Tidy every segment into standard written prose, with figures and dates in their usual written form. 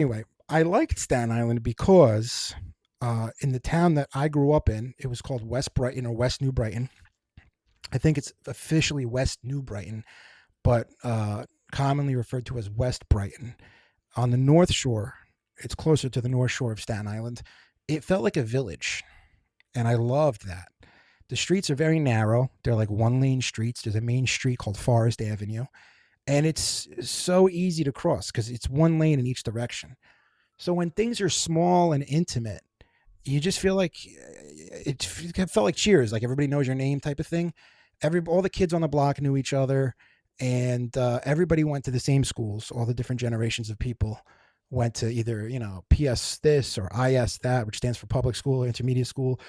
Anyway, I liked Staten Island because in the town that I grew up in, it was called West Brighton or West New Brighton. I think it's officially West New Brighton, but commonly referred to as West Brighton. On the North Shore, it's closer to the North Shore of Staten Island. It felt like a village, and I loved that. The streets are very narrow. They're like one lane streets. There's a main street called Forest Avenue, and it's so easy to cross because it's one lane in each direction. So when things are small and intimate, you just feel like it felt like Cheers, like everybody knows your name type of thing. All the kids on the block knew each other, and everybody went to the same schools. All the different generations of people went to either PS this or IS that, which stands for public school or intermediate school.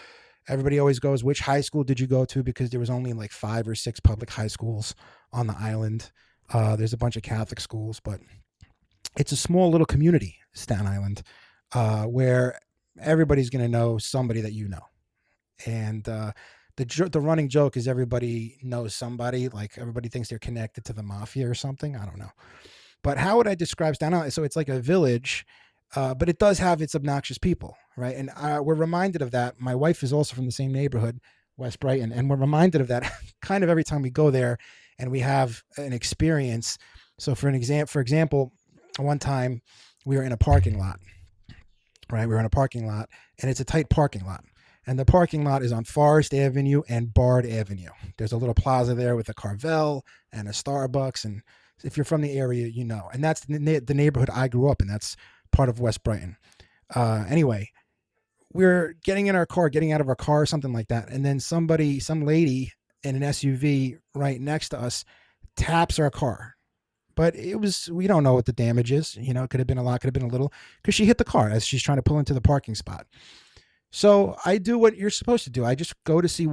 Everybody always goes, which high school did you go to? Because there was only like five or six public high schools on the island. There's a bunch of Catholic schools, but it's a small little community, Staten Island, where everybody's going to know somebody that you know. And the running joke is everybody knows somebody. Like everybody thinks they're connected to the mafia or something. I don't know. But how would I describe Staten Island? So it's like a village, but it does have its obnoxious people, right? And we're reminded of that. My wife is also from the same neighborhood, West Brighton, and we're reminded of that kind of every time we go there and we have an experience. So for example, one time we were in a parking lot, right? We were in a parking lot, and it's a tight parking lot. And the parking lot is on Forest Avenue and Bard Avenue. There's a little plaza there with a Carvel and a Starbucks. And if you're from the area, you know. And that's the neighborhood I grew up in. That's part of West Brighton. Anyway, we're getting in our car, getting out of our car, something like that. And then some lady in an SUV right next to us taps our car. But we don't know what the damage is. It could have been a lot, could have been a little, because she hit the car as she's trying to pull into the parking spot. So I do what you're supposed to do. I just go to see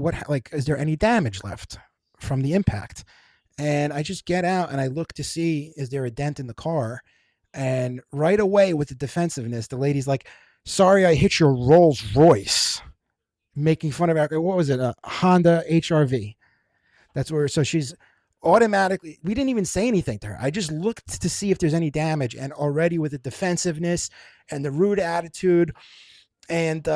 is there any damage left from the impact? And I just get out and I look to see, is there a dent in the car? And right away with the defensiveness, the lady's like, sorry, I hit your Rolls Royce, making fun of our, what was it? A Honda HRV. So she's automatically, we didn't even say anything to her. I just looked to see if there's any damage. And already with the defensiveness and the rude attitude, and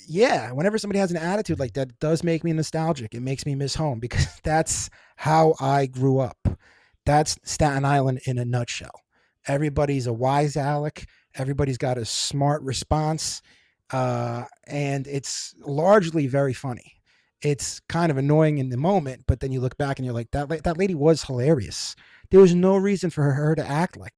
yeah, whenever somebody has an attitude like that, it does make me nostalgic. It makes me miss home because that's how I grew up. That's Staten Island in a nutshell. Everybody's a wise Alec. Everybody's got a smart response. And it's largely very funny. It's kind of annoying in the moment, but then you look back and you're like, that lady was hilarious. There was no reason for her to act like